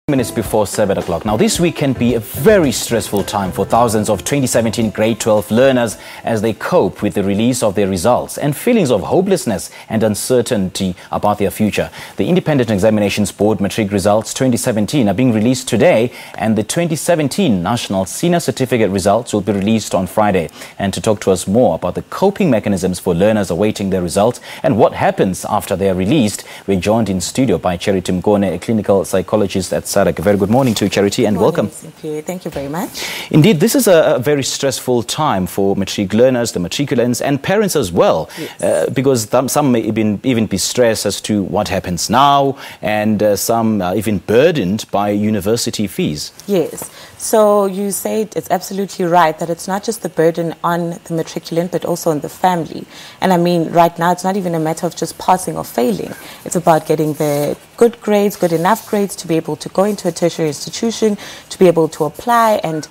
Minutes before 7 o'clock. Now, this week can be a very stressful time for thousands of 2017 grade 12 learners as they cope with the release of their results and feelings of hopelessness and uncertainty about their future. The Independent Examinations Board Matric results 2017 are being released today, and the 2017 National Senior Certificate results will be released on Friday. And to talk to us more about the coping mechanisms for learners awaiting their results and what happens after they are released, we're joined in studio by Charity Mkone, a clinical psychologist at SABC. A very good morning to you, Charity, and welcome. Thank you very much. Indeed, this is a very stressful time for matric learners, the matriculants, and parents as well, yes. Because some may even be stressed as to what happens now, and some are even burdened by university fees. Yes. So you said it's absolutely right that it's not just the burden on the matriculant, but also on the family. And I mean, right now, it's not even a matter of just passing or failing. It's about getting the good grades, good enough grades to be able to go into a tertiary institution, to be able to apply and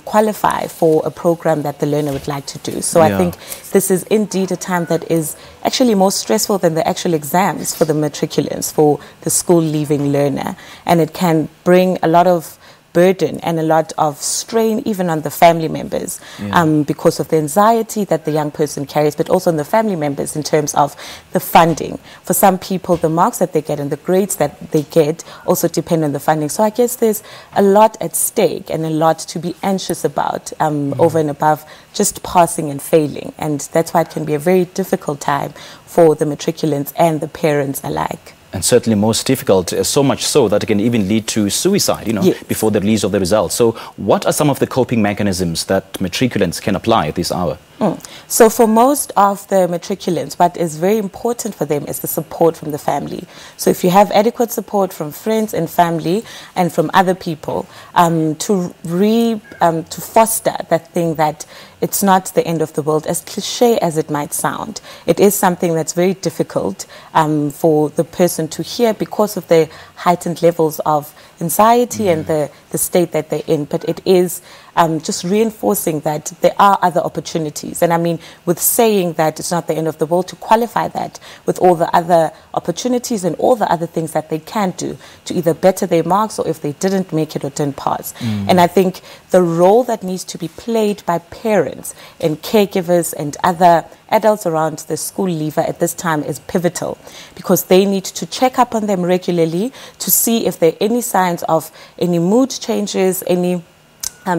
qualify for a program that the learner would like to do. So I think this is indeed a time that is actually more stressful than the actual exams for the matriculants, for the school-leaving learner. And it can bring a lot of burden and a lot of strain even on the family members because of the anxiety that the young person carries, but also on the family members in terms of the funding. For some people, the marks that they get and the grades that they get also depend on the funding. So I guess there's a lot at stake and a lot to be anxious about over and above just passing and failing. And that's why it can be a very difficult time for the matriculants and the parents alike. And certainly most difficult, so much so that it can even lead to suicide, yes. before the release of the results. So what are some of the coping mechanisms that matriculants can apply at this hour? So for most of the matriculants, what is very important for them is the support from the family. So if you have adequate support from friends and family and from other people to foster that thing that it's not the end of the world, as cliche as it might sound. It is something that's very difficult for the person to hear because of the heightened levels of anxiety and the state that they're in. But it is just reinforcing that there are other opportunities. And I mean, with saying that it's not the end of the world, to qualify that with all the other opportunities and all the other things that they can do to either better their marks or if they didn't make it or didn't pass. And I think the role that needs to be played by parents and caregivers and other adults around the school leaver at this time is pivotal, because they need to check up on them regularly to see if there are any signs of any mood changes, any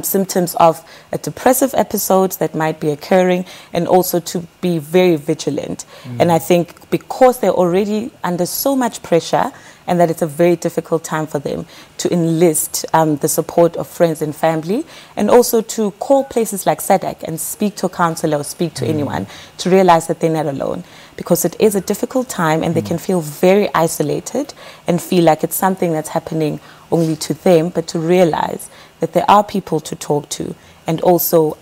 symptoms of a depressive episodes that might be occurring, and also to be very vigilant. And I think because they're already under so much pressure and that it's a very difficult time for them, to enlist the support of friends and family, and also to call places like SABC and speak to a counselor or speak to anyone to realize that they're not alone, because it is a difficult time and they can feel very isolated and feel like it's something that's happening only to them, but to realize that there are people to talk to. And also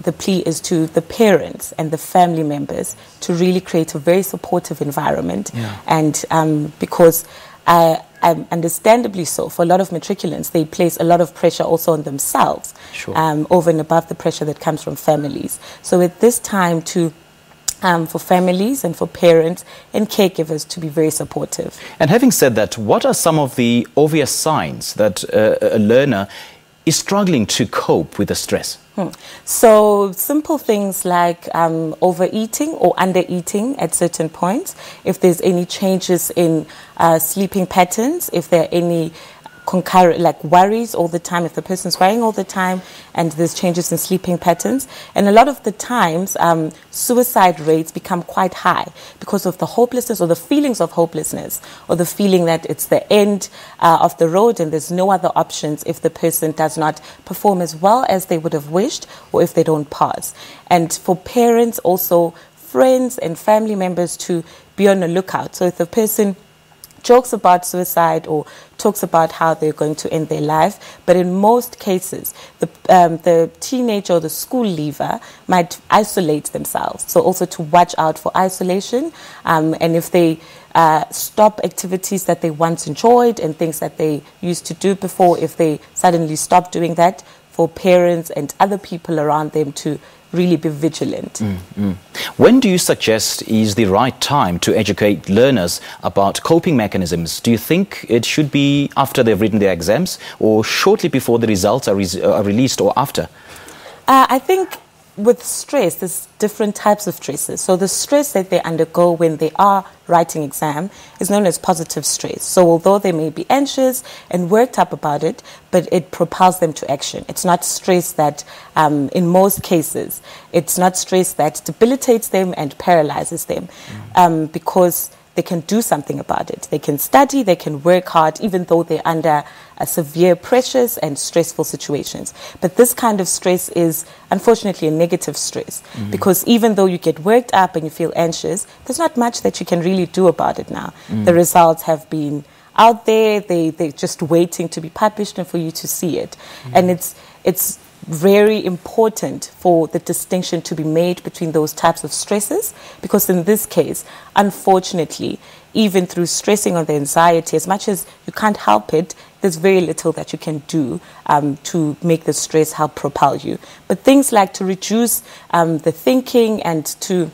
the plea is to the parents and the family members to really create a very supportive environment. And because understandably so, for a lot of matriculants, they place a lot of pressure also on themselves, over and above the pressure that comes from families. So at this time for families and for parents and caregivers to be very supportive. And having said that, what are some of the obvious signs that a learner is struggling to cope with the stress? So simple things like overeating or undereating at certain points, if there's any changes in sleeping patterns, if there are any concurrent, like worries all the time, if the person's worrying all the time and there's changes in sleeping patterns. And a lot of the times, suicide rates become quite high because of the hopelessness or the feelings of hopelessness, or the feeling that it's the end of the road and there's no other options if the person does not perform as well as they would have wished, or if they don't pass. And for parents, also friends and family members to be on the lookout. So if the person jokes about suicide or talks about how they're going to end their life, but in most cases, the teenager or the school leaver might isolate themselves. So also to watch out for isolation, and if they stop activities that they once enjoyed and things that they used to do before, if they suddenly stop doing that, for parents and other people around them to really be vigilant. When do you suggest is the right time to educate learners about coping mechanisms? Do you think it should be after they've written their exams, or shortly before the results are released, or after? I think with stress, there's different types of stresses. So the stress that they undergo when they are writing exam is known as positive stress. So although they may be anxious and worked up about it, but it propels them to action. It's not stress that, in most cases, it's not stress that debilitates them and paralyzes them, because they can do something about it. They can study, they can work hard, even though they're under severe pressures and stressful situations. But this kind of stress is, unfortunately, a negative stress, because even though you get worked up and you feel anxious, there's not much that you can really do about it now. The results have been out there, they're just waiting to be published and for you to see it. And it's very important for the distinction to be made between those types of stresses, because in this case, unfortunately, even through stressing on the anxiety, as much as you can't help it, there's very little that you can do to make the stress help propel you. But things like to reduce the thinking and to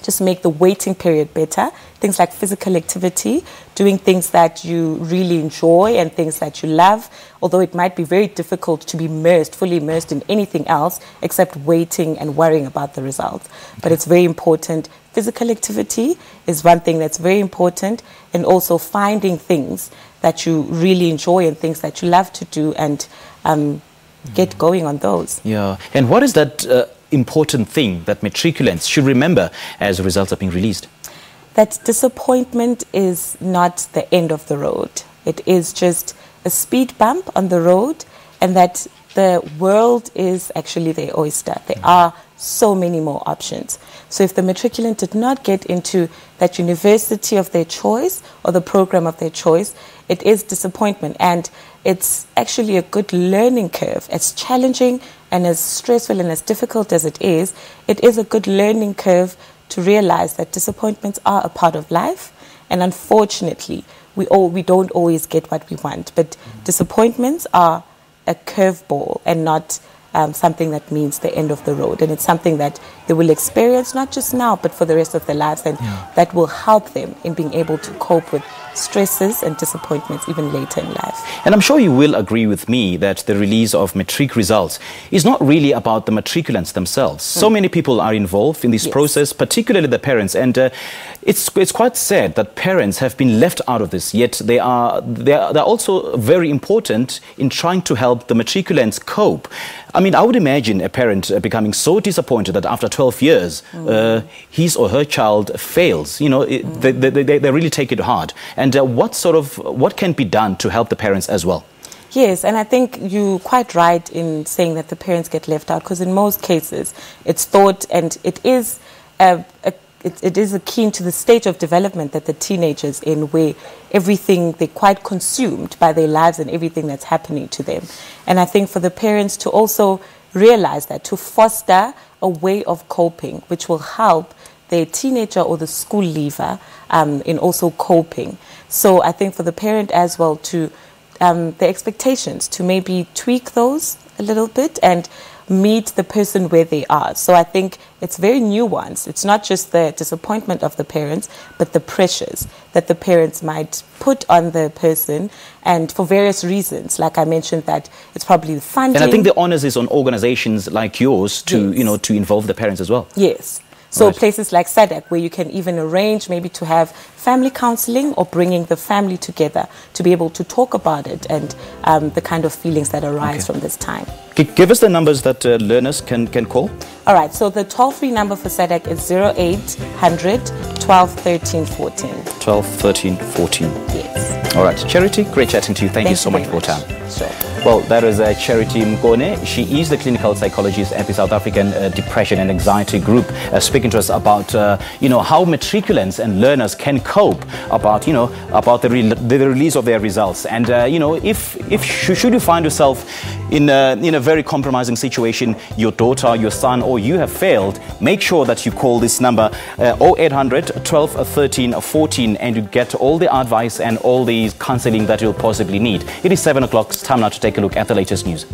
just make the waiting period better, things like physical activity, doing things that you really enjoy and things that you love, although it might be very difficult to be fully immersed in anything else except waiting and worrying about the results. But it's very important. Physical activity is one thing that's very important, and also finding things that you really enjoy and things that you love to do, and get going on those. Yeah. And what is that important thing that matriculants should remember as the results are being released? That disappointment is not the end of the road. It is just a speed bump on the road, and that the world is actually their oyster. There are so many more options. So if the matriculant did not get into that university of their choice or the program of their choice, it is disappointment, and it's actually a good learning curve. As challenging and as stressful and as difficult as it is a good learning curve to realize that disappointments are a part of life, and unfortunately we don't always get what we want, but disappointments are a curveball and not something that means the end of the road. And it's something that they will experience not just now, but for the rest of their lives, and that will help them in being able to cope with stresses and disappointments even later in life. And I'm sure you will agree with me that the release of matric results is not really about the matriculants themselves. So many people are involved in this process, particularly the parents, and it's quite sad that parents have been left out of this, yet they're also very important in trying to help the matriculants cope. I mean, I would imagine a parent becoming so disappointed that after 12 years, his or her child fails. You know, they really take it hard. And what can be done to help the parents as well? Yes, and I think you're quite right in saying that the parents get left out, because in most cases it's thought, and it is akin to the stage of development that the teenagers in, where everything, they're quite consumed by their lives and everything that's happening to them. And I think for the parents to also realize that, to foster a way of coping which will help the teenager or the school leaver in also coping. So I think for the parent as well, to the expectations, to maybe tweak those a little bit and meet the person where they are. So I think it's very nuanced. It's not just the disappointment of the parents, but the pressures that the parents might put on the person, and for various reasons. Like I mentioned, that it's probably the funding. And I think the onus is on organizations like yours to, to involve the parents as well. Yes. So places like SADC, where you can even arrange maybe to have family counseling, or bringing the family together to be able to talk about it, and the kind of feelings that arise from this time. Give us the numbers that learners can call. All right, so the toll-free number for SADC is 0800 12 13 14. 12 13 14. Yes. All right, Charity, great chatting to you. Thank you so much for your time. Sure. Well, that is Charity Mkone. She is the clinical psychologist at the South African Depression and Anxiety Group, speaking to us about, how matriculants and learners can cope, about, about the release of their results. And, should you find yourself in a very compromising situation, your daughter, your son, or you have failed, make sure that you call this number 0800 12 13 14, and you get all the advice and all the counseling that you'll possibly need. It is 7 o'clock. It's time now to take a look at the latest news.